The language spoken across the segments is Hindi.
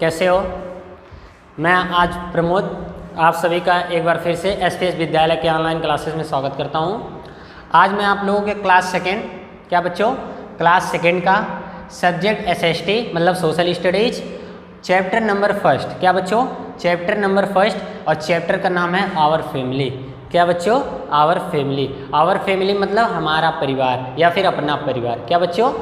कैसे हो? मैं आज प्रमोद आप सभी का एक बार फिर से एसपीएस विद्यालय के ऑनलाइन क्लासेस में स्वागत करता हूं। आज मैं आप लोगों के क्लास सेकेंड, क्या बच्चों, क्लास सेकेंड का सब्जेक्ट एसएसटी मतलब social studies, chapter number first, क्या बच्चों, चैप्टर नंबर फर्स्ट, और चैप्टर का नाम है आवर फैमिली। क्या बच्चों? Our family. आवर फैमिली मतलब हमारा परिवार या फिर अपना परिवार। क्या बच्चों?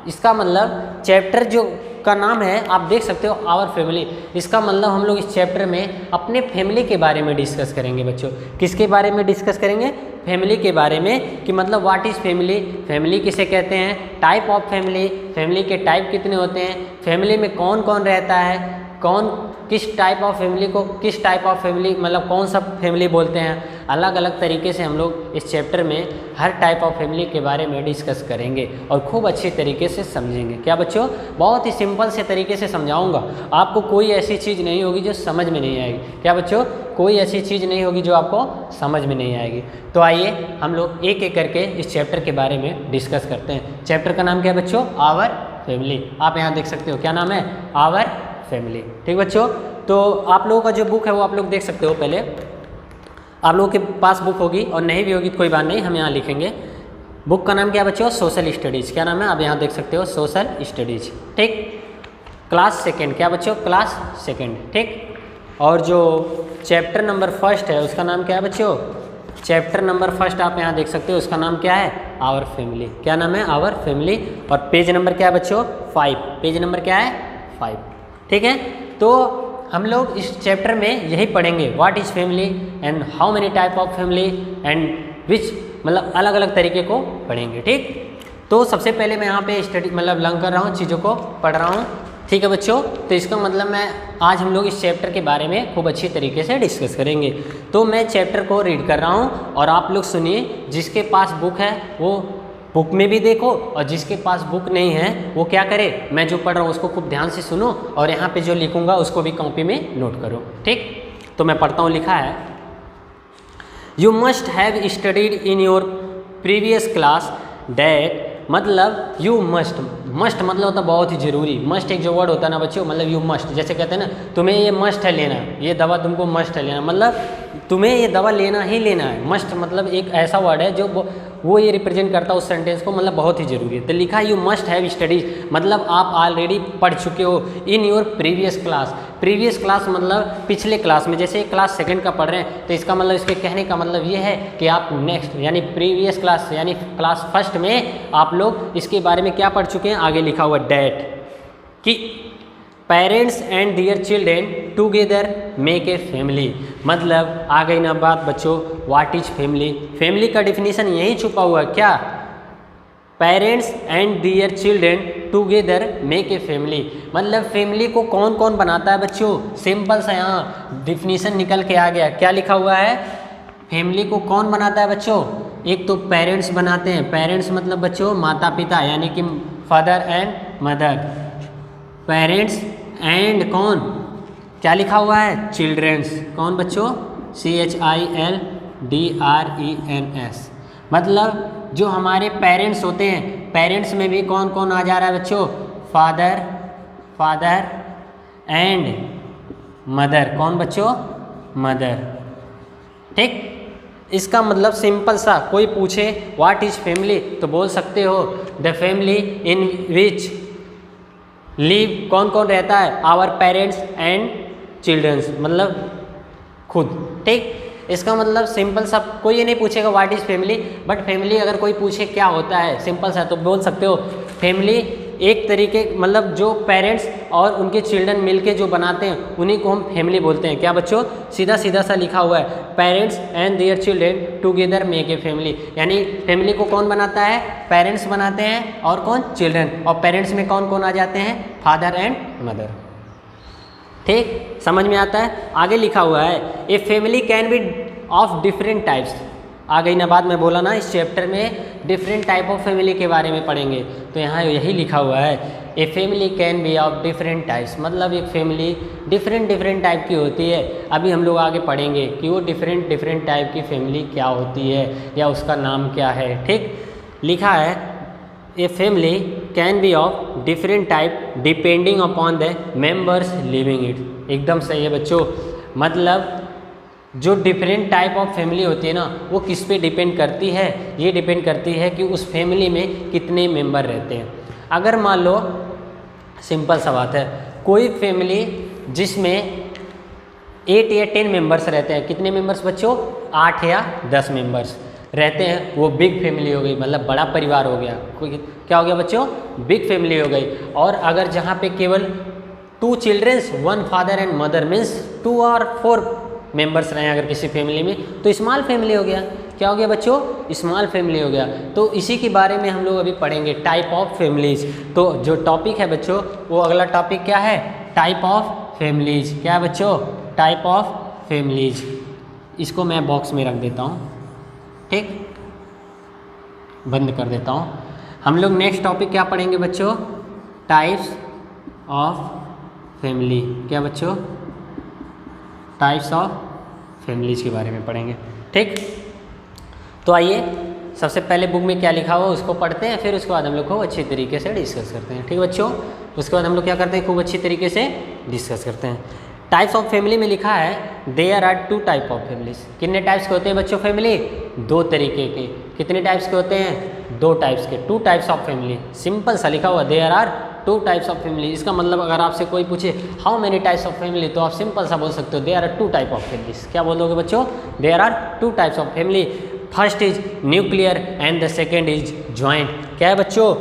इसका मतलब चैप्टर जो का नाम है आप देख सकते हो, आवर फैमिली। इसका मतलब हम लोग इस चैप्टर में अपने फैमिली के बारे में डिस्कस करेंगे बच्चों। किसके बारे में डिस्कस करेंगे? फैमिली के बारे में, कि मतलब व्हाट इज़ फैमिली, फैमिली किसे कहते हैं, टाइप ऑफ फैमिली, फैमिली के टाइप कितने होते हैं, फैमिली में कौन कौन रहता है, कौन किस टाइप ऑफ फैमिली को किस टाइप ऑफ फैमिली मतलब कौन सा फैमिली बोलते हैं। अलग अलग तरीके से हम लोग इस चैप्टर में हर टाइप ऑफ फैमिली के बारे में डिस्कस करेंगे और खूब अच्छी तरीके से समझेंगे। क्या बच्चों? बहुत ही सिंपल से तरीके से समझाऊंगा, आपको कोई ऐसी चीज़ नहीं होगी जो समझ में नहीं आएगी। क्या बच्चों? कोई ऐसी चीज़ नहीं होगी जो आपको समझ में नहीं आएगी। तो आइए हम लोग एक एक करके इस चैप्टर के बारे में डिस्कस करते हैं। चैप्टर का नाम क्या है बच्चों? Our family. आप यहाँ देख सकते हो, क्या नाम है? Our family. ठीक बच्चों, तो आप लोगों का जो बुक है वो आप लोग देख सकते हो। पहले आप लोगों के पास बुक होगी और नहीं भी होगी तो कोई बात नहीं, हम यहाँ लिखेंगे। बुक का नाम क्या है बच्चों? Social studies. क्या नाम है? आप यहाँ देख सकते हो, सोशल स्टडीज़। ठीक, क्लास सेकेंड। क्या बच्चों? Class second. ठीक, और जो चैप्टर नंबर फर्स्ट है उसका नाम क्या है बच्चों? चैप्टर नंबर फर्स्ट आप यहाँ देख सकते हो, उसका नाम क्या है? Our family. क्या नाम है? Our family. और पेज नंबर क्या है बच्चों? 5। पेज नंबर क्या है? 5। ठीक है, तो हम लोग इस चैप्टर में यही पढ़ेंगे, what is family and how many type of family and which, मतलब अलग अलग तरीके को पढ़ेंगे। ठीक, तो सबसे पहले मैं यहाँ पे स्टडी मतलब लर्न कर रहा हूँ, चीज़ों को पढ़ रहा हूँ। ठीक है बच्चों, तो इसका मतलब मैं आज हम लोग इस चैप्टर के बारे में खूब अच्छी तरीके से डिस्कस करेंगे। तो मैं चैप्टर को रीड कर रहा हूँ और आप लोग सुनिए। जिसके पास बुक है वो बुक में भी देखो, और जिसके पास बुक नहीं है वो क्या करे, मैं जो पढ़ रहा हूँ उसको खूब ध्यान से सुनो और यहाँ पे जो लिखूंगा उसको भी कॉपी में नोट करो। ठीक, तो मैं पढ़ता हूँ। लिखा है, you must have studied in your previous class that, मतलब यू मस्ट, मस्ट मतलब होता है बहुत ही जरूरी। मस्ट एक जो वर्ड होता है ना बच्चों, मतलब यू मस्ट, जैसे कहते हैं ना तुम्हें ये मस्ट है लेना, ये दवा तुमको मस्ट है लेना, मतलब तुम्हें ये दवा लेना ही लेना है। मस्ट मतलब एक ऐसा वर्ड है जो वो ये रिप्रेजेंट करता है उस सेंटेंस को, मतलब बहुत ही जरूरी है। तो लिखा है यू मस्ट हैव स्टडीज, मतलब आप ऑलरेडी पढ़ चुके हो in your previous class. Previous class मतलब पिछले क्लास में, जैसे क्लास सेकंड का पढ़ रहे हैं तो इसका मतलब, इसके कहने का मतलब ये है कि आप नेक्स्ट यानी प्रीवियस क्लास यानी क्लास फर्स्ट में आप लोग इसके बारे में क्या पढ़ चुके हैं। आगे लिखा हुआ डैट कि parents and their children together make a family, मतलब आ गई ना बात बच्चों, व्हाट इज फैमिली। फैमिली का डिफिनीशन यही छुपा हुआ है, क्या? Parents and their children together make a family, मतलब फैमिली को कौन कौन बनाता है बच्चों। सिंपल सा यहाँ डिफिनीशन निकल के आ गया। क्या लिखा हुआ है? फैमिली को कौन बनाता है बच्चों? एक तो पेरेंट्स बनाते हैं, पेरेंट्स मतलब बच्चों माता पिता, यानी कि father and mother. Parents and कौन, क्या लिखा हुआ है? चिल्ड्रेंस। कौन बच्चों? CHILDRENS, मतलब जो हमारे पेरेंट्स होते हैं, पेरेंट्स में भी कौन कौन आ जा रहा है बच्चों? Father and mother. कौन बच्चों? मदर। ठीक, इसका मतलब सिंपल सा, कोई पूछे व्हाट इज फैमिली तो बोल सकते हो the family in which live, कौन कौन रहता है? आवर पेरेंट्स एंड चिल्ड्रंस, मतलब खुद। ठीक, इसका मतलब सिंपल सा, कोई ये नहीं पूछेगा what is family, but family अगर कोई पूछे क्या होता है सिंपल सा तो बोल सकते हो फैमिली एक तरीके, मतलब जो पेरेंट्स और उनके चिल्ड्रन मिलके जो बनाते हैं उन्हीं को हम फैमिली बोलते हैं। क्या बच्चों? सीधा सीधा सा लिखा हुआ है, parents and their children together make a family, यानी फैमिली को कौन बनाता है? पेरेंट्स बनाते हैं, और कौन? चिल्ड्रन। और पेरेंट्स में कौन कौन आ जाते हैं? Father and mother. ठीक, समझ में आता है? आगे लिखा हुआ है, a family can be of different types. आ गई ना बात, मैं बोला ना इस चैप्टर में डिफरेंट टाइप ऑफ फैमिली के बारे में पढ़ेंगे, तो यहाँ यही लिखा हुआ है, a family can be of different types, मतलब एक फैमिली डिफरेंट टाइप की होती है। अभी हम लोग आगे पढ़ेंगे कि वो डिफरेंट टाइप की फैमिली क्या होती है या उसका नाम क्या है। ठीक, लिखा है a family can be of different type depending upon the members living it. एकदम सही है बच्चों। मतलब जो डिफरेंट टाइप ऑफ फैमिली होती है ना, वो किस पे डिपेंड करती है? ये डिपेंड करती है कि उस फैमिली में कितने मेंबर रहते हैं। अगर मान लो सिंपल सा बात है, कोई फैमिली जिसमें 8 या 10 मेंबर्स रहते हैं, कितने मेंबर्स बच्चों? 8 या 10 मेंबर्स रहते हैं, वो बिग फैमिली हो गई, मतलब बड़ा परिवार हो गया। कोई क्या हो गया बच्चों? बिग फैमिली हो गई। और अगर जहाँ पे केवल 2 childrens 1 father and mother means 2 और 4 मेंबर्स रहे अगर किसी फैमिली में, तो स्मॉल फैमिली हो गया। क्या हो गया बच्चों? स्मॉल फैमिली हो गया। तो इसी के बारे में हम लोग अभी पढ़ेंगे, टाइप ऑफ फैमिलीज। तो जो टॉपिक है बच्चों, वो अगला टॉपिक क्या है? Type of families. क्या है बच्चों? Type of families. इसको मैं बॉक्स में रख देता हूँ, ठीक, बंद कर देता हूँ। हम लोग नेक्स्ट टॉपिक क्या पढ़ेंगे बच्चों? Types of family. क्या बच्चों? टाइप्स ऑफ फैमिलीज के बारे में पढ़ेंगे, ठीक। तो आइए सबसे पहले बुक में क्या लिखा हुआ उसको पढ़ते हैं, फिर उसके बाद हम लोग को अच्छी तरीके से डिस्कस करते हैं, ठीक बच्चों। उसके बाद हम लोग क्या करते हैं? खूब अच्छी तरीके से डिस्कस करते हैं। टाइप्स ऑफ फैमिली में लिखा है there are 2 type of families. कितने टाइप्स के होते हैं बच्चों फैमिली? 2 तरीके के। कितने टाइप्स के होते हैं? 2 टाइप्स के। 2 टाइप्स ऑफ फैमिली। सिंपल सा लिखा हुआ there are 2 types of family. इसका मतलब अगर आपसे कोई पूछे how many types of family, तो आप सिंपल सा बोल सकते हो there are 2 type of families. क्या बोलोगे बच्चों? There are 2 types of family. First is nuclear and the second is joint. क्या है बच्चों?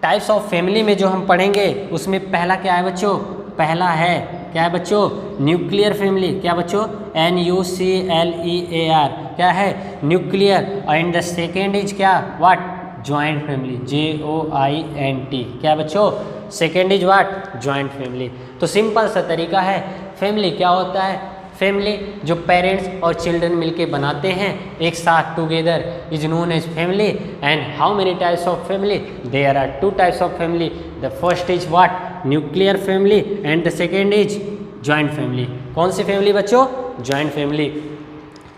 टाइप्स ऑफ फैमिली में जो हम पढ़ेंगे उसमें पहला क्या है बच्चों? पहला है क्या है बच्चों? Nuclear family. क्या बच्चों? NUCLEAR। क्या है? Nuclear. And the second is क्या? व्हाट? Joint family. JOINT। क्या बच्चों? Second is what? Joint family. तो सिंपल सा तरीका है। फैमिली क्या होता है? फैमिली जो पेरेंट्स और चिल्ड्रन मिलके बनाते हैं एक साथ, together, is known as family. And how many types of family? There are 2 types of family. The first is what? Nuclear family and the second is joint family. कौन सी फैमिली बच्चों? Joint family.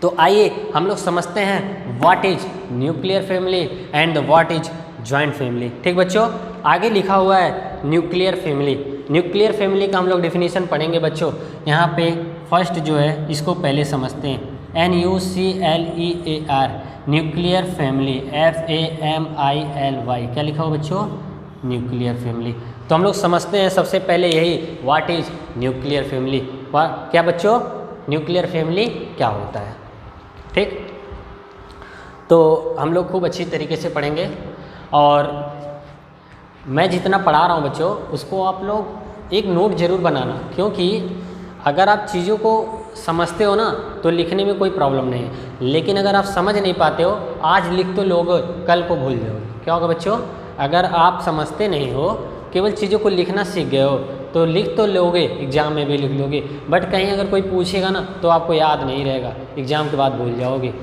तो आइए हम लोग समझते हैं what is nuclear family and what is joint family, ठीक बच्चों। आगे लिखा हुआ है न्यूक्लियर फैमिली। न्यूक्लियर फैमिली का हम लोग डेफिनेशन पढ़ेंगे बच्चों। यहाँ पे फर्स्ट जो है इसको पहले समझते हैं। NUCLEAR nuclear family. FAMILY। क्या लिखा हुआ बच्चों? Nuclear family. तो हम लोग समझते हैं सबसे पहले यही व्हाट इज न्यूक्लियर फैमिली। क्या बच्चों? न्यूक्लियर फैमिली क्या होता है, ठीक। तो हम लोग खूब अच्छी तरीके से पढ़ेंगे और मैं जितना पढ़ा रहा हूँ बच्चों उसको आप लोग एक नोट ज़रूर बनाना, क्योंकि अगर आप चीज़ों को समझते हो ना तो लिखने में कोई प्रॉब्लम नहीं है, लेकिन अगर आप समझ नहीं पाते हो, आज लिख तो लोगे कल को भूल जाओगे। क्या होगा बच्चों? अगर आप समझते नहीं हो, केवल चीज़ों को लिखना सीख गए हो, तो लिख तो लोगे, एग्ज़ाम में भी लिख लोगे, बट कहीं अगर कोई पूछेगा ना तो आपको याद नहीं रहेगा, एग्ज़ाम के बाद भूल जाओगे।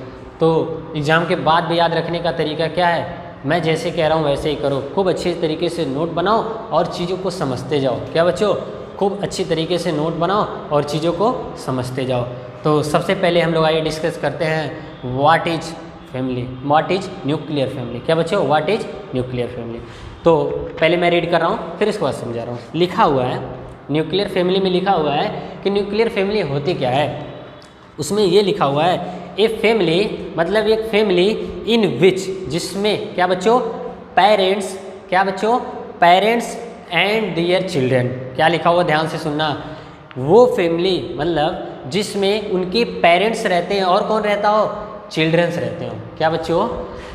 तो एग्ज़ाम के बाद भी याद रखने का तरीका क्या है? मैं जैसे कह रहा हूँ वैसे ही करो। खूब अच्छे तरीके से नोट बनाओ और चीज़ों को समझते जाओ। क्या बच्चों? खूब अच्छी तरीके से नोट बनाओ और चीज़ों को समझते जाओ। तो सबसे पहले हम लोग आइए डिस्कस करते हैं what is family, what is nuclear family. क्या बच्चों? What is nuclear family. तो पहले मैं रीड कर रहा हूँ फिर इसके बाद समझा रहा हूँ। लिखा हुआ है न्यूक्लियर फैमिली में लिखा हुआ है कि न्यूक्लियर फैमिली होती क्या है। उसमें ये लिखा हुआ है ए फैमिली मतलब एक फैमिली इन विच, जिसमें क्या बच्चों? पेरेंट्स। क्या बच्चों? Parents and their children. क्या लिखा हुआ ध्यान से सुनना। वो फैमिली मतलब जिसमें उनके पेरेंट्स रहते हैं और कौन रहता हो? चिल्ड्रंस रहते हो। क्या बच्चों?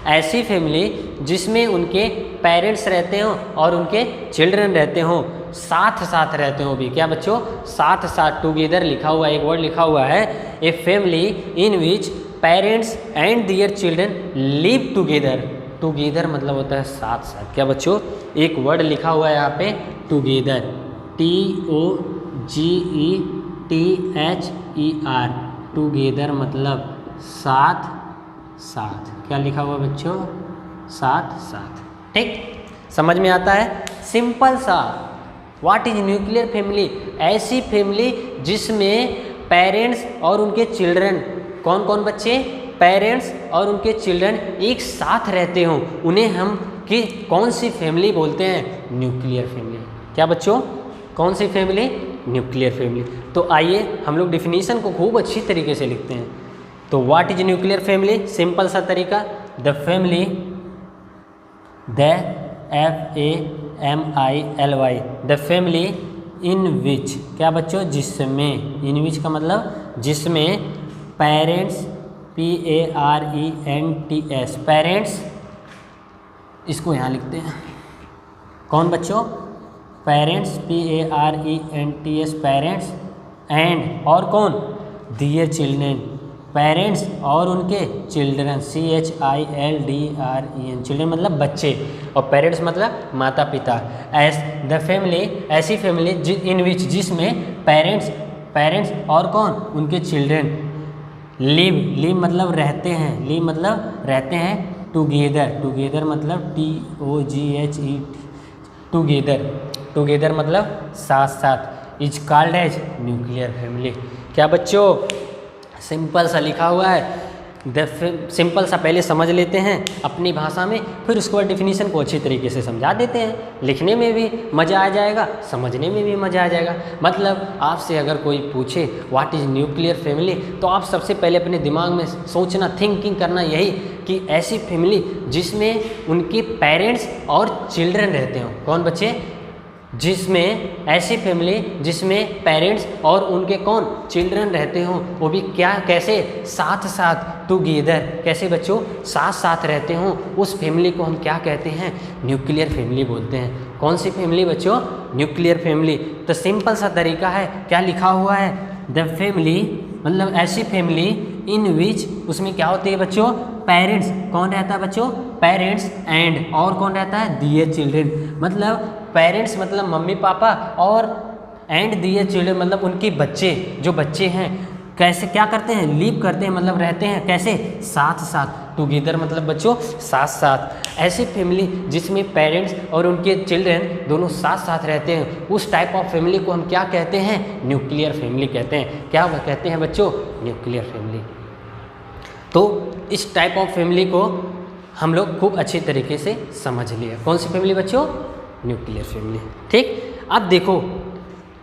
ऐसी फैमिली जिसमें उनके पेरेंट्स रहते हो और उनके चिल्ड्रन रहते हो, साथ साथ रहते हो भी। क्या बच्चों? साथ साथ, टुगेदर लिखा हुआ, एक वर्ड लिखा हुआ है a family in which parents and their children live together. Together मतलब होता है साथ साथ। क्या बच्चों? एक वर्ड लिखा हुआ है यहाँ पे टुगेदर, TOGETHER। टुगेदर मतलब साथ साथ। क्या लिखा हुआ बच्चों? साथ साथ, ठीक। समझ में आता है? सिंपल सा। What is nuclear family? ऐसी फैमिली जिसमें पेरेंट्स और उनके चिल्ड्रन, कौन कौन बच्चे? पेरेंट्स और उनके चिल्ड्रन एक साथ रहते हों, उन्हें हम कि कौन सी फैमिली बोलते हैं, न्यूक्लियर फैमिली। क्या बच्चों, कौन सी फैमिली, न्यूक्लियर फैमिली। तो आइए हम लोग डिफिनीशन को खूब अच्छी तरीके से लिखते हैं। तो what is nuclear family, simple सा तरीका, the family, the FAMILY, the family in which, क्या बच्चों, जिसमें, इन विच का मतलब जिसमें पेरेंट्स, PARENTS, पेरेंट्स, इसको यहाँ लिखते हैं, कौन बच्चों, पेरेंट्स, PARENTS, पेरेंट्स, एंड और कौन, दियर चिल्ड्रेन, पेरेंट्स और उनके चिल्ड्रन, CHILDREN, चिल्ड्रन मतलब बच्चे, और पेरेंट्स मतलब माता पिता। एस द फैमिली, ऐसी फैमिली इन विच, जिसमें पेरेंट्स और कौन, उनके चिल्ड्रन, लिव मतलब रहते हैं, लिव मतलब रहते हैं, टुगेदर मतलब TOGHE, टुगेदर मतलब साथ साथ, is called as nuclear family. क्या बच्चों, सिंपल सा लिखा हुआ है, सिंपल सा पहले समझ लेते हैं अपनी भाषा में, फिर उसके बाद डिफिनीशन को अच्छी तरीके से समझा देते हैं। लिखने में भी मज़ा आ जाएगा, समझने में भी मज़ा आ जाएगा। मतलब आपसे अगर कोई पूछे व्हाट इज़ न्यूक्लियर फैमिली, तो आप सबसे पहले अपने दिमाग में सोचना, थिंकिंग करना यही कि ऐसी फैमिली जिसमें उनके पेरेंट्स और चिल्ड्रन रहते हों। कौन बच्चे, जिसमें ऐसी फैमिली जिसमें पेरेंट्स और उनके कौन, चिल्ड्रन रहते हों, वो भी क्या, कैसे, साथ साथ, टुगेदर, कैसे बच्चों, साथ साथ रहते हों, उस फैमिली को हम क्या कहते हैं, न्यूक्लियर फैमिली बोलते हैं। कौन सी फैमिली बच्चों, न्यूक्लियर फैमिली। तो सिंपल सा तरीका है, क्या लिखा हुआ है, द फैमिली मतलब ऐसी फैमिली इन विच, उसमें क्या होती है बच्चों, पेरेंट्स, कौन रहता है बच्चों, पेरेंट्स, एंड और कौन रहता है, दियर चिल्ड्रन, मतलब पेरेंट्स मतलब मम्मी पापा, और एंड दियर चिल्ड्रन मतलब उनके बच्चे, जो बच्चे हैं, कैसे क्या करते हैं, लिव करते हैं मतलब रहते हैं, कैसे, साथ साथ, टुगेदर मतलब बच्चों साथ साथ। ऐसी फैमिली जिसमें पेरेंट्स और उनके चिल्ड्रन दोनों साथ साथ रहते हैं, उस टाइप ऑफ फैमिली को हम क्या कहते हैं, न्यूक्लियर फैमिली कहते हैं। क्या कहते हैं बच्चों, न्यूक्लियर फैमिली। तो इस टाइप ऑफ फैमिली को हम लोग खूब अच्छी तरीके से समझ लिए। कौन सी फैमिली बच्चों, न्यूक्लियर फैमिली। ठीक, अब देखो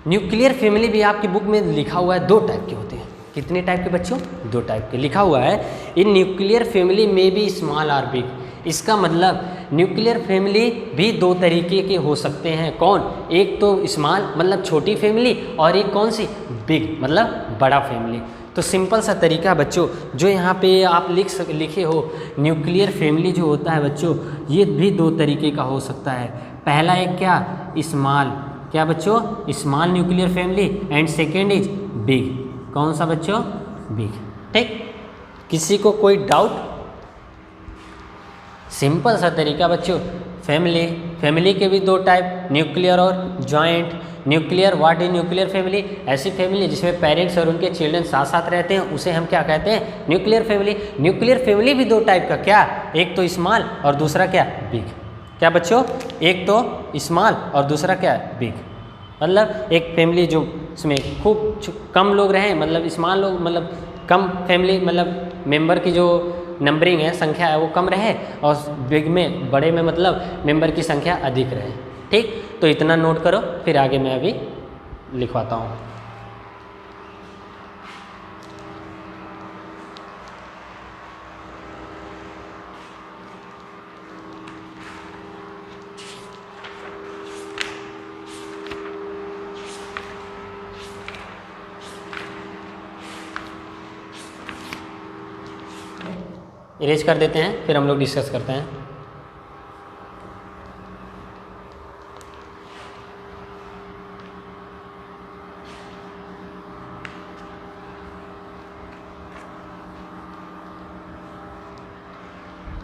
न्यूक्लियर फैमिली भी आपकी बुक में लिखा हुआ है, 2 टाइप के होते हैं। कितने टाइप के बच्चों, 2 टाइप के लिखा हुआ है। इन न्यूक्लियर फैमिली में भी स्मॉल आर बिग, इसका मतलब न्यूक्लियर फैमिली भी 2 तरीके के हो सकते हैं। कौन, एक तो स्मॉल मतलब छोटी फैमिली, और एक कौन सी, बिग मतलब बड़ा फैमिली। तो सिंपल सा तरीका बच्चों, जो यहाँ पे आप लिखे हो, न्यूक्लियर फैमिली जो होता है बच्चों, ये भी 2 तरीके का हो सकता है। पहला एक क्या, स्मॉल, क्या बच्चों, small nuclear family, and second is big, कौन सा बच्चों, बिग। ठीक, किसी को कोई डाउट, सिंपल सा तरीका बच्चों, फैमिली के भी 2 टाइप, न्यूक्लियर और joint. Nuclear, what is nuclear family, ऐसी फैमिली जिसमें पेरेंट्स और उनके चिल्ड्रन साथ साथ रहते हैं, उसे हम क्या कहते हैं, न्यूक्लियर फैमिली। न्यूक्लियर फैमिली भी 2 टाइप का, क्या, एक तो स्मॉल और दूसरा क्या, बिग। क्या बच्चों, एक तो स्मॉल और दूसरा क्या, बिग। मतलब एक फैमिली जो इसमें खूब कम लोग रहें, मतलब स्मॉल लोग मतलब कम फैमिली, मतलब मेंबर की जो नंबरिंग है, संख्या है, वो कम रहे, और बिग में, बड़े में मतलब मेंबर की संख्या अधिक रहे। ठीक, तो इतना नोट करो, फिर आगे मैं अभी लिखवाता हूँ। इरेज कर देते हैं, फिर हम लोग डिस्कस करते हैं।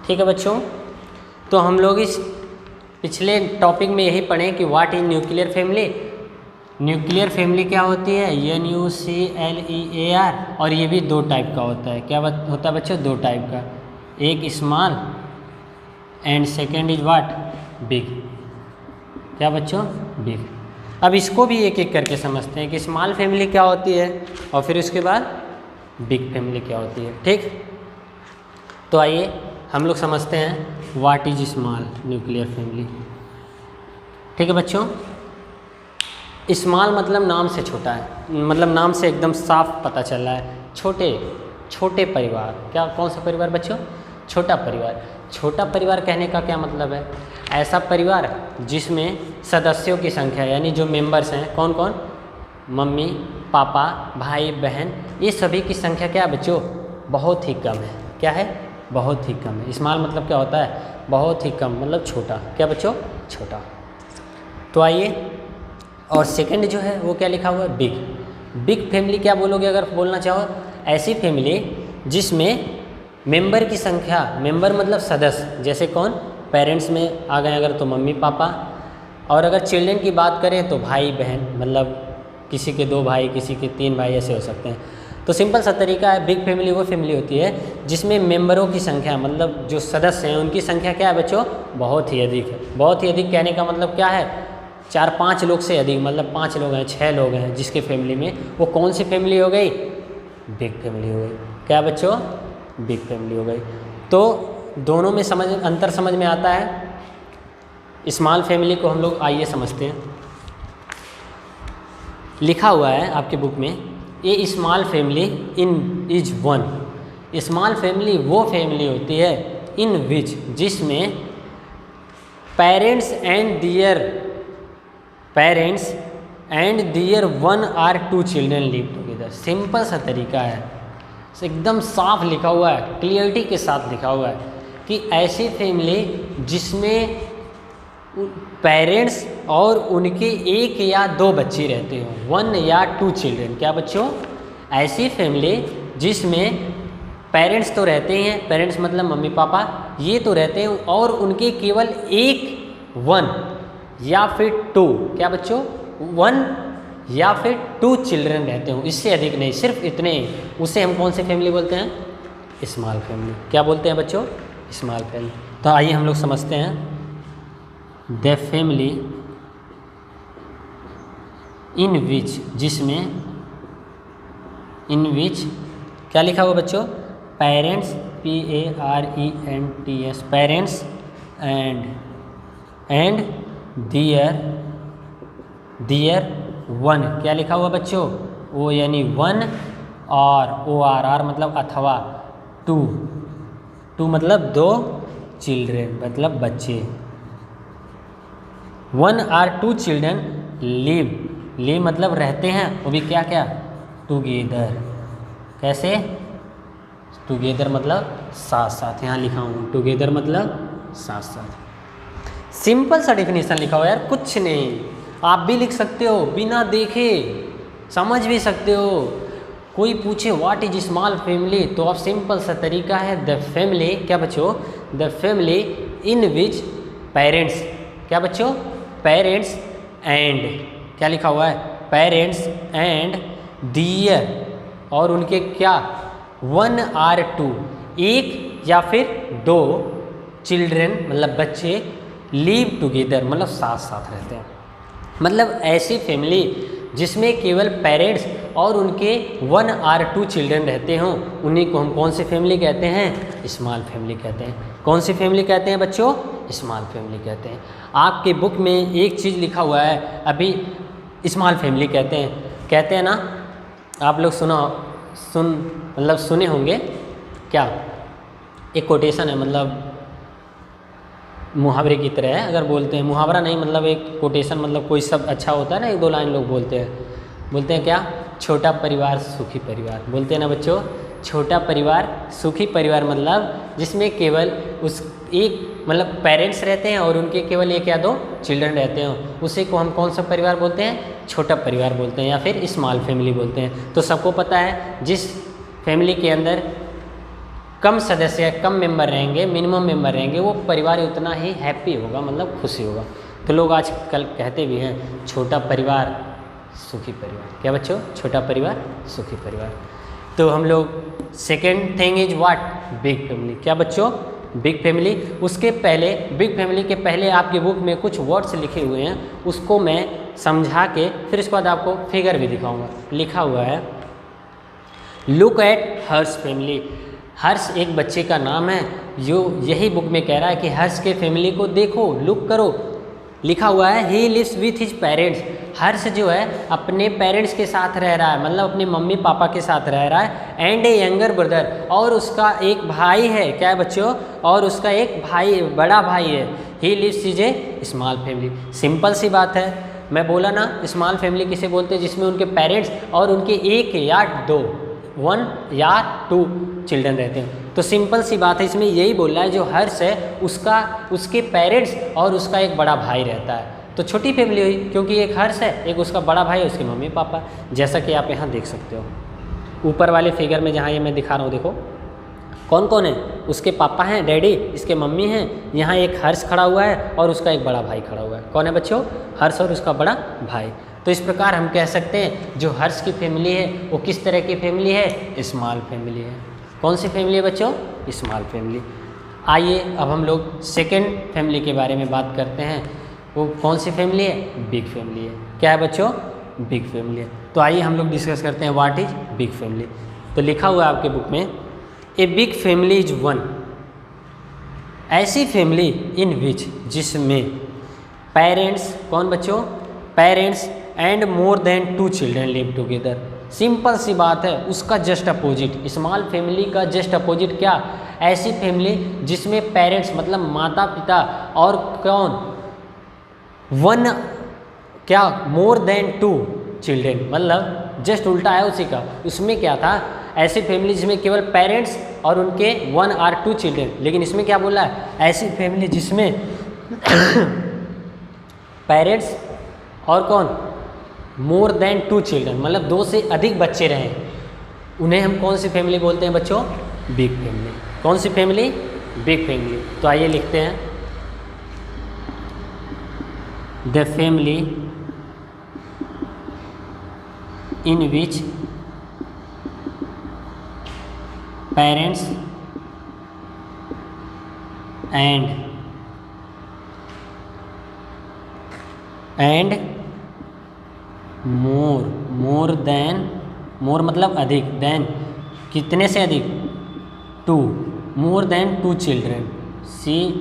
ठीक है बच्चों, तो हम लोग इस पिछले टॉपिक में यही पढ़ें कि what is nuclear family. Nuclear family क्या होती है, NUCLEAR, और ये भी 2 टाइप का होता है। क्या होता है बच्चों, 2 टाइप का, एक small and second is what, big. क्या बच्चों, बिग। अब इसको भी एक एक करके समझते हैं कि स्मॉल फैमिली क्या होती है, और फिर उसके बाद बिग फैमिली क्या होती है। ठीक, तो आइए हम लोग समझते हैं what is small nuclear family. ठीक है बच्चों, स्मॉल मतलब नाम से छोटा है, मतलब नाम से एकदम साफ पता चल रहा है। छोटे परिवार, क्या कौन सा परिवार बच्चों? छोटा परिवार। छोटा परिवार कहने का क्या मतलब है? ऐसा परिवार जिसमें सदस्यों की संख्या यानी जो मेंबर्स हैं, कौन कौन? मम्मी पापा भाई बहन, ये सभी की संख्या क्या है बच्चों? बहुत ही कम है। क्या है? बहुत ही कम है। स्मॉल मतलब क्या होता है? बहुत ही कम, मतलब छोटा। क्या बच्चों? छोटा। तो आइए, और सेकंड जो है वो क्या लिखा हुआ है? बिग। बिग फैमिली क्या बोलोगे अगर बोलना चाहो? ऐसी फैमिली जिसमें मेंबर की संख्या, मेंबर मतलब सदस्य, जैसे कौन? पेरेंट्स में आ गए अगर तो मम्मी पापा, और अगर चिल्ड्रन की बात करें तो भाई बहन, मतलब किसी के 2 भाई किसी के 3 भाई ऐसे हो सकते हैं। तो सिंपल सा तरीका है, बिग फैमिली वो फैमिली होती है जिसमें मेंबरों की संख्या, मतलब जो सदस्य हैं उनकी संख्या क्या है बच्चों? बहुत ही अधिक है। बहुत ही अधिक कहने का मतलब क्या है? 4-5 लोग से अधिक, मतलब 5 लोग हैं 6 लोग हैं जिसके फैमिली में, वो कौन सी फैमिली हो गई? बिग फैमिली हो गई। क्या बच्चों? बिग फैमिली हो गई। तो दोनों में अंतर समझ में आता है। स्मॉल फैमिली को हम लोग आइए समझते हैं। लिखा हुआ है आपके बुक में, a small family in is one. Small family वो फैमिली होती है इन विच, जिसमें parents and their 1 or 2 children live together. Simple सा तरीका है, एकदम साफ लिखा हुआ है, क्लियरिटी के साथ लिखा हुआ है कि ऐसी फैमिली जिसमें पेरेंट्स और उनके 1 या 2 बच्चे रहते हो, 1 या 2 चिल्ड्रन। क्या बच्चों? ऐसी फैमिली जिसमें पेरेंट्स तो रहते हैं, पेरेंट्स मतलब मम्मी पापा, ये तो रहते हैं, और उनके केवल 1 या फिर 2, क्या बच्चों? 1 या फिर 2 चिल्ड्रन रहते हो, इससे अधिक नहीं, सिर्फ इतने ही। उसे हम कौन सी फैमिली बोलते हैं? Small family. क्या बोलते हैं बच्चों? Small family. तो आइए हम लोग समझते हैं। द फैमिली इन विच, जिसमें, इन विच क्या लिखा हुआ बच्चों? Parents, PARENTS, parents and their 1, क्या लिखा हुआ बच्चों? ओ यानी 1, और ORR मतलब अथवा 2 मतलब 2 चिल्ड्रन मतलब बच्चे। 1 or 2 चिल्ड्रन लिव मतलब रहते हैं, वो भी क्या क्या? टुगेदर। कैसे? टुगेदर मतलब साथ साथ, यहाँ लिखा हूँ टुगेदर मतलब साथ साथ। सिंपल सा डेफिनेशन लिखा हुआ है यार, कुछ नहीं। आप भी लिख सकते हो, बिना देखे समझ भी सकते हो। कोई पूछे व्हाट इज स्मॉल फैमिली, तो आप सिंपल सा तरीका है, द फैमिली, क्या बच्चों? The family in which parents, क्या बच्चों? पेरेंट्स एंड, क्या लिखा हुआ है? पेरेंट्स एंड दियर, और उनके क्या? 1 or 2, 1 या फिर 2 चिल्ड्रन मतलब बच्चे, लिव टुगेदर मतलब साथ साथ रहते हैं। मतलब ऐसी फैमिली जिसमें केवल पेरेंट्स और उनके 1 or 2 चिल्ड्रन रहते हों, उन्हीं को हम कौन सी फैमिली कहते हैं? स्मॉल फैमिली कहते हैं। कौन सी फैमिली कहते हैं बच्चों? स्मॉल फैमिली कहते हैं। आपके बुक में एक चीज़ लिखा हुआ है, अभी स्मॉल फैमिली कहते हैं ना, आप लोग सुने होंगे। क्या? एक कोटेशन है, मतलब मुहावरे की तरह है, अगर बोलते हैं मुहावरा नहीं, मतलब एक कोटेशन, मतलब कोई शब्द अच्छा होता है ना, 1-2 लाइन लोग बोलते हैं क्या? छोटा परिवार सुखी परिवार। बोलते हैं ना बच्चों, छोटा परिवार सुखी परिवार मतलब जिसमें केवल उस एक मतलब पेरेंट्स रहते हैं और उनके केवल 1 या 2 चिल्ड्रन रहते हैं, उसी को हम कौन सा परिवार बोलते हैं? छोटा परिवार बोलते हैं, या फिर स्मॉल फैमिली बोलते हैं। तो सबको पता है, जिस फैमिली के अंदर कम सदस्य, कम मेंबर रहेंगे, मिनिमम मेंबर रहेंगे, वो परिवार उतना ही हैप्पी होगा, मतलब खुशी होगा। तो लोग आजकल कहते भी हैं छोटा परिवार सुखी परिवार। क्या बच्चों? छोटा परिवार सुखी परिवार। तो हम लोग second thing is what? Big family. क्या बच्चों? Big family. उसके पहले, बिग फैमिली के पहले आपकी बुक में कुछ वर्ड्स लिखे हुए हैं, उसको मैं समझा के फिर इसके बाद आपको फिगर भी दिखाऊंगा। लिखा हुआ है, लुक एट हर्ष फैमिली। हर्ष एक बच्चे का नाम है। जो यही बुक में कह रहा है कि हर्ष के फैमिली को देखो, लुक करो। लिखा हुआ है ही lives with his parents. Harsh जो है अपने पेरेंट्स के साथ रह रहा है, मतलब अपने मम्मी पापा के साथ रह रहा है। एंड ए यंगर ब्रदर, और उसका एक भाई है। क्या है बच्चों? और उसका एक भाई, बड़ा भाई है। ही lives is a small family. Simple सी बात है, मैं बोला ना स्मॉल फैमिली किसे बोलते हैं? जिसमें उनके पेरेंट्स और उनके एक या दो, 1 या 2 चिल्ड्रन रहते हैं। तो सिंपल सी बात है, इसमें यही बोल रहा है जो हर्ष है उसके पेरेंट्स और उसका एक बड़ा भाई रहता है। तो छोटी फैमिली हुई, क्योंकि एक हर्ष है, एक उसका बड़ा भाई है, उसके मम्मी पापा, जैसा कि आप यहाँ देख सकते हो ऊपर वाले फिगर में जहाँ ये मैं दिखा रहा हूँ। देखो कौन कौन है? उसके पापा हैं, डैडी, इसके मम्मी हैं, यहाँ एक हर्ष खड़ा हुआ है और उसका एक बड़ा भाई खड़ा हुआ है। कौन है बच्चों? हर्ष और उसका बड़ा भाई। तो इस प्रकार हम कह सकते हैं जो हर्ष की फैमिली है वो किस तरह की फैमिली है? स्मॉल फैमिली है। कौन सी फैमिली है बच्चों? Small family. आइए अब हम लोग सेकेंड फैमिली के बारे में बात करते हैं। वो कौन सी फैमिली है? बिग फैमिली है। क्या है बच्चों? बिग फैमिली है। तो आइए हम लोग डिस्कस करते हैं व्हाट इज बिग फैमिली। तो लिखा हुआ है आपके बुक में, a big family is one ऐसी फैमिली इन विच जिसमें पेरेंट्स, कौन बच्चों? Parents and more than 2 children live together. Simple सी बात है, उसका जस्ट अपोजिट, स्मॉल फैमिली का जस्ट अपोजिट क्या? ऐसी फैमिली जिसमें पेरेंट्स मतलब माता पिता और कौन? 1 क्या? मोर देन 2 चिल्ड्रन, मतलब जस्ट उल्टा है उसी का। उसमें क्या था? ऐसी फैमिली जिसमें केवल पेरेंट्स और उनके 1 और 2 चिल्ड्रन। लेकिन इसमें क्या बोला है? ऐसी फैमिली जिसमें पेरेंट्स और कौन? मोर देन 2 चिल्ड्रन, मतलब 2 से अधिक बच्चे रहें, उन्हें हम कौन सी फैमिली बोलते हैं बच्चों? Big family. कौन सी फैमिली? Big family. तो आइए लिखते हैं, the family in which parents and more than, more मतलब अधिक, देन कितने से अधिक? 2, more than 2 children, CHILDREN,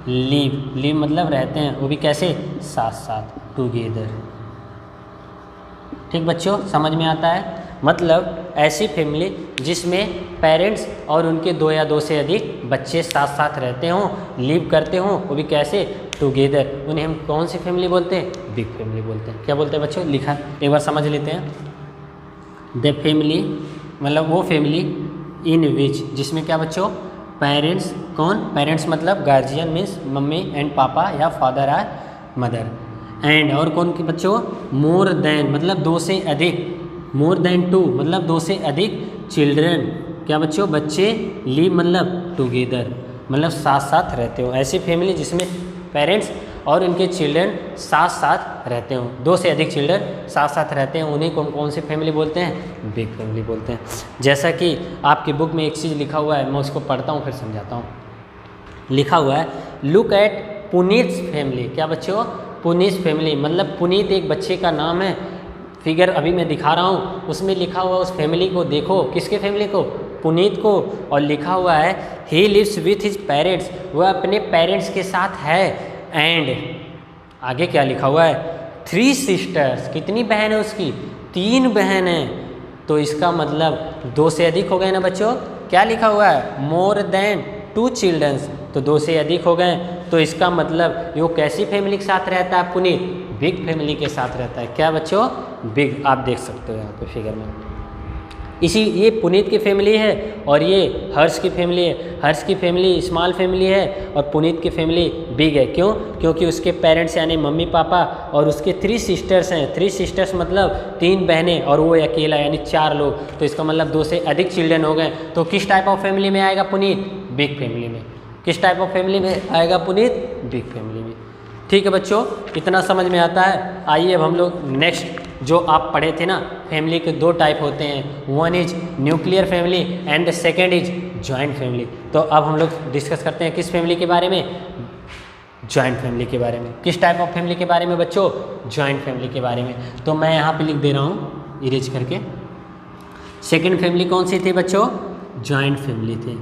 live मतलब रहते हैं, वो भी कैसे? साथ साथ, टुगेदर। ठीक बच्चों, समझ में आता है? मतलब ऐसी फैमिली जिसमें पेरेंट्स और उनके 2 या 2 से अधिक बच्चे साथ साथ रहते हों, लिव करते हों, वो भी कैसे? टुगेदर। उन्हें हम कौन सी फैमिली बोलते हैं? बिग फैमिली बोलते हैं। क्या बोलते हैं बच्चों? लिखा एक बार समझ लेते हैं। द फैमिली मतलब वो फैमिली इन विच, जिसमें क्या बच्चों? पेरेंट्स, कौन? पेरेंट्स मतलब गार्जियन मीन्स मम्मी एंड पापा या फादर और मदर। एंड और कौन के बच्चों? मोर देन मतलब 2 से अधिक, मोर देन 2 मतलब 2 से अधिक चिल्ड्रन, क्या बच्चों? बच्चे, लिव मतलब टुगेदर, मतलब साथ साथ रहते हो। ऐसी फैमिली जिसमें पेरेंट्स और उनके चिल्ड्रन साथ साथ रहते हों, 2 से अधिक चिल्ड्रन साथ साथ रहते हैं, उन्हीं को कौन सी फैमिली बोलते हैं? बिग फैमिली बोलते हैं। जैसा कि आपकी बुक में एक चीज़ लिखा हुआ है, मैं उसको पढ़ता हूँ फिर समझाता हूँ। लिखा हुआ है, लुक एट पुनीत's फैमिली। क्या बच्चों? पुनीत's फैमिली मतलब पुनीत एक बच्चे का नाम है। फिगर अभी मैं दिखा रहा हूँ, उसमें लिखा हुआ उस फैमिली को देखो। किसके फैमिली को? पुनीत को। और लिखा हुआ है ही लिव्स विथ हिज पेरेंट्स, वह अपने पेरेंट्स के साथ है। एंड आगे क्या लिखा हुआ है? 3 सिस्टर्स, कितनी बहन है उसकी? 3 बहन है। तो इसका मतलब 2 से अधिक हो गए ना बच्चों? क्या लिखा हुआ है? मोर देन 2 चिल्ड्रंस, तो 2 से अधिक हो गए। तो इसका मतलब वो कैसी फैमिली के साथ रहता है पुनीत? बिग फैमिली के साथ रहता है। क्या बच्चों? बिग। आप देख सकते हो यहाँ पे फिगर में। ये पुनीत की फैमिली है और ये हर्ष की फैमिली है। हर्ष की फैमिली स्मॉल फैमिली है और पुनीत की फैमिली बिग है। क्यों? क्योंकि उसके पेरेंट्स यानी मम्मी पापा और उसके 3 सिस्टर्स हैं। 3 सिस्टर्स मतलब 3 बहनें और वो अकेला यानी 4 लोग। तो इसका मतलब 2 से अधिक चिल्ड्रन हो गए। तो किस टाइप ऑफ फैमिली में आएगा पुनीत? बिग फैमिली में। किस टाइप ऑफ फैमिली में आएगा पुनीत? बिग फैमिली में। ठीक है बच्चों, इतना समझ में आता है। आइए अब हम लोग नेक्स्ट जो आप पढ़े थे ना, फैमिली के 2 टाइप होते हैं, 1 is nuclear family and the second is joint family. तो अब हम लोग डिस्कस करते हैं किस फैमिली के बारे में? जॉइंट फैमिली के बारे में। किस टाइप ऑफ फैमिली के बारे में बच्चों? जॉइंट फैमिली के बारे में। तो मैं यहाँ पे लिख दे रहा हूँ इरेज करके। सेकंड फैमिली कौन सी थी बच्चों? जॉइंट फैमिली थी,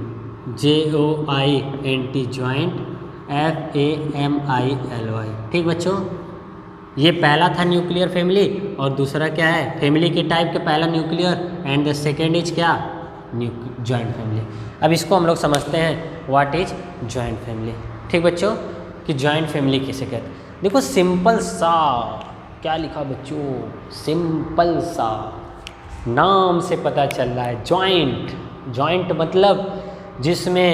JOINT, जॉइंट, FAMILY। ठीक बच्चों, ये पहला था न्यूक्लियर फैमिली और दूसरा क्या है? फैमिली के टाइप के पहला nuclear and the second is क्या? Joint family. अब इसको हम लोग समझते हैं व्हाट इज जॉइंट फैमिली। ठीक बच्चों, कि जॉइंट फैमिली किसे कहते हैं? देखो सिंपल सा क्या लिखा बच्चों, सिंपल सा नाम से पता चल रहा है जॉइंट। जॉइंट मतलब जिसमें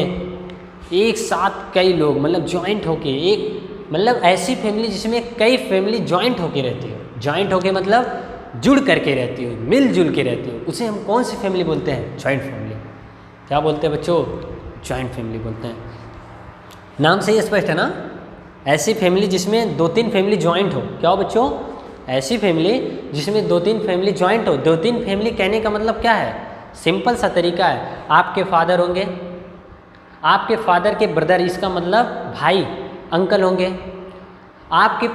एक साथ कई लोग, मतलब जॉइंट होके एक, मतलब ऐसी फैमिली जिसमें कई फैमिली जॉइंट होके रहती हो। जॉइंट होके मतलब जुड़ करके रहती हो, मिलजुल के रहती हो, उसे हम कौन सी फैमिली बोलते हैं? Joint family. क्या बोलते हैं बच्चों? जॉइंट फैमिली बोलते हैं। नाम से ही स्पष्ट है ना, ऐसी फैमिली जिसमें 2-3 फैमिली जॉइंट हो। क्या हो बच्चों? ऐसी फैमिली जिसमें 2-3 फैमिली जॉइंट हो। 2-3 फैमिली कहने का मतलब क्या है? सिंपल सा तरीका है, आपके फादर होंगे, आपके फादर के ब्रदर, इसका मतलब भाई, अंकल होंगे, आपके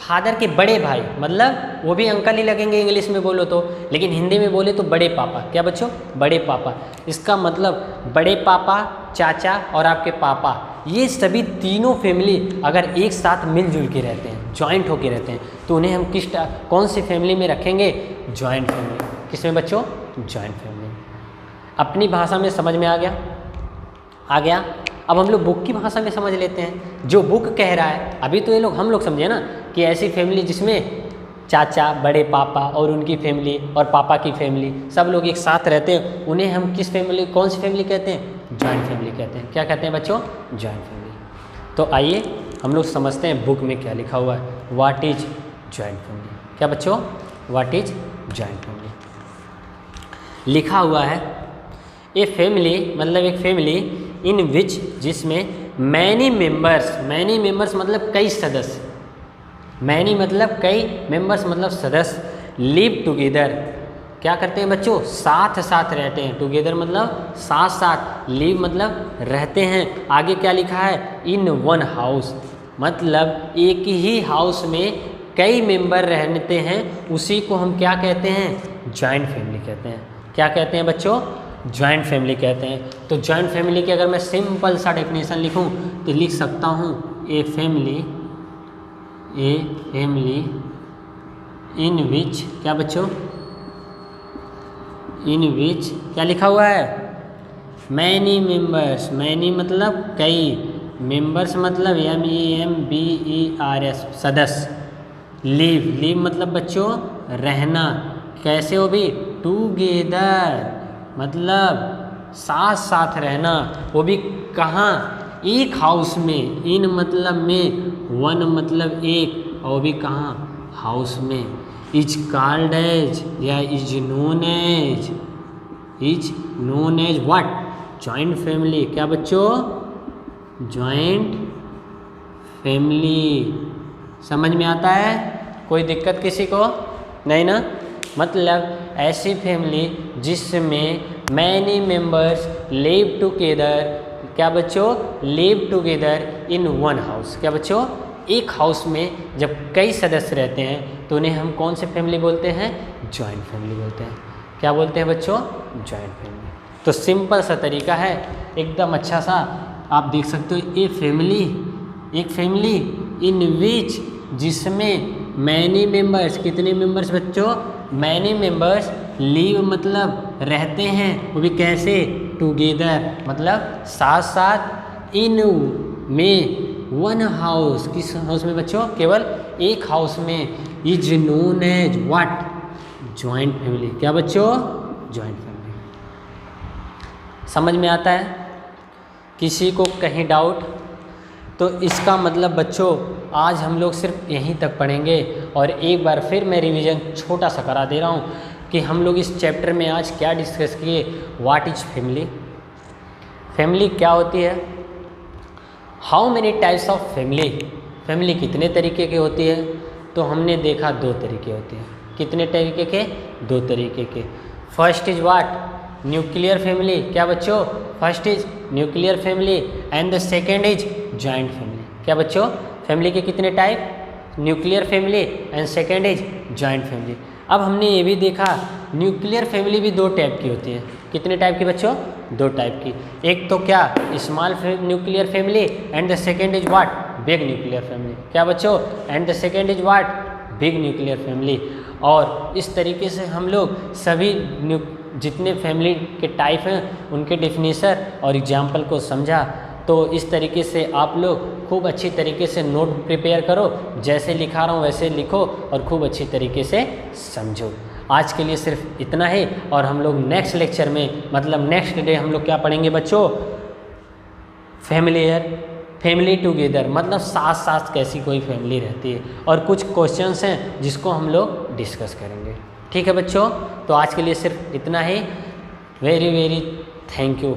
फादर के बड़े भाई, मतलब वो भी अंकल ही लगेंगे इंग्लिश में बोलो तो, लेकिन हिंदी में बोले तो बड़े पापा। क्या बच्चों? बड़े पापा। इसका मतलब बड़े पापा, चाचा और आपके पापा, ये सभी तीनों फैमिली अगर एक साथ मिलजुल के रहते हैं, जॉइंट होके रहते हैं, तो उन्हें हम कौन सी फैमिली में रखेंगे? Joint family. किसमें बच्चों? Joint family. अपनी भाषा में समझ में आ गया? आ गया। अब हम लोग बुक की भाषा में समझ लेते हैं, जो बुक कह रहा है। अभी तो ये लोग हम लोग समझे ना कि ऐसी फैमिली जिसमें चाचा, बड़े पापा और उनकी फैमिली और पापा की फैमिली सब लोग एक साथ रहते हैं, उन्हें हम किस फैमिली, कौन सी फैमिली कहते हैं? जॉइंट फैमिली कहते हैं। क्या कहते हैं बच्चों? Joint family. तो आइए हम लोग समझते हैं बुक में क्या लिखा हुआ है, व्हाट इज जॉइंट फैमिली। क्या बच्चों? What is joint family. लिखा हुआ है ए फैमिली, मतलब एक फैमिली इन विच, जिसमें मैनी मेंबर्स मतलब कई सदस्य, मैनी मतलब कई, मेंबर्स मतलब सदस्य, लिव टुगेदर, क्या करते हैं बच्चों? साथ साथ रहते हैं। टुगेदर मतलब साथ साथ, लिव मतलब रहते हैं। आगे क्या लिखा है? इन वन हाउस, मतलब एक ही हाउस में कई मेंबर रहते हैं, उसी को हम क्या कहते हैं? जॉइंट फैमिली कहते हैं। क्या कहते हैं बच्चों? जॉइंट फैमिली कहते हैं। तो जॉइंट फैमिली की अगर मैं सिंपल सा डेफिनेशन लिखूं तो लिख सकता हूं ए फैमिली इन विच, क्या बच्चों? इन विच क्या लिखा हुआ है? मैनी मेंबर्स, मैनी मतलब कई, मेंबर्स मतलब MEMBERS, सदस्य। लिव मतलब बच्चों रहना, कैसे हो भी? टुगेदर मतलब साथ साथ रहना, वो भी कहाँ? एक हाउस में। इन मतलब में, वन मतलब एक, और भी कहाँ? हाउस में। इज कॉल्ड एज या is known as what? Joint family. क्या बच्चों? Joint family. समझ में आता है? कोई दिक्कत किसी को? नहीं ना? मतलब ऐसी फैमिली जिसमें मैनी मेंबर्स लिव टुगेदर, क्या बच्चों? Live together in one house. क्या बच्चों? एक हाउस में जब कई सदस्य रहते हैं तो उन्हें हम कौन से फैमिली बोलते हैं? जॉइंट फैमिली बोलते हैं। क्या बोलते हैं बच्चों? Joint family. तो सिंपल सा तरीका है, एकदम अच्छा सा, आप देख सकते हो। ए फैमिली, एक फैमिली इन विच, जिसमें मैनी मेंबर्स, कितने मेंबर्स बच्चों? मैनी मेंबर्स, लिव मतलब रहते हैं, वो भी कैसे? टुगेदर मतलब साथ साथ, इन में वन हाउस, किस हाउस में बच्चों? केवल एक हाउस में। Is known as what? Joint family. क्या बच्चों? Joint family. समझ में आता है? किसी को कहीं डाउट? तो इसका मतलब बच्चों आज हम लोग सिर्फ यहीं तक पढ़ेंगे, और एक बार फिर मैं रिवीजन छोटा सा करा दे रहा हूँ कि हम लोग इस चैप्टर में आज क्या डिस्कस किए। What is family? फैमिली क्या होती है? How many types of family? Family कितने तरीके की होती है? तो हमने देखा 2 तरीके होते हैं। कितने तरीके के? 2 तरीके के। First is what? Nuclear family. क्या बच्चों? First is nuclear family and the second is joint family. क्या बच्चों? फैमिली के कितने type, nuclear family and second is joint family. अब हमने ये भी देखा न्यूक्लियर फैमिली भी 2 टाइप की होती है। कितने टाइप की बच्चों, 2 टाइप की। एक तो क्या, small nuclear family and the second is what, big nuclear family. क्या बच्चों, and the second is what, big nuclear family. और इस तरीके से हम लोग सभी जितने फैमिली के टाइप हैं उनके डेफिनेशन और एग्जाम्पल को समझा। तो इस तरीके से आप लोग खूब अच्छी तरीके से नोट प्रिपेयर करो, जैसे लिखा रहा हूँ वैसे लिखो और खूब अच्छी तरीके से समझो। आज के लिए सिर्फ इतना ही, और हम लोग नेक्स्ट लेक्चर में मतलब नेक्स्ट डे हम लोग क्या पढ़ेंगे बच्चों, फैमिली टुगेदर, मतलब साथ साथ कैसी कोई फैमिली रहती है, और कुछ क्वेश्चंस हैं जिसको हम लोग डिस्कस करेंगे। ठीक है बच्चों, तो आज के लिए सिर्फ इतना ही। Very very thank you.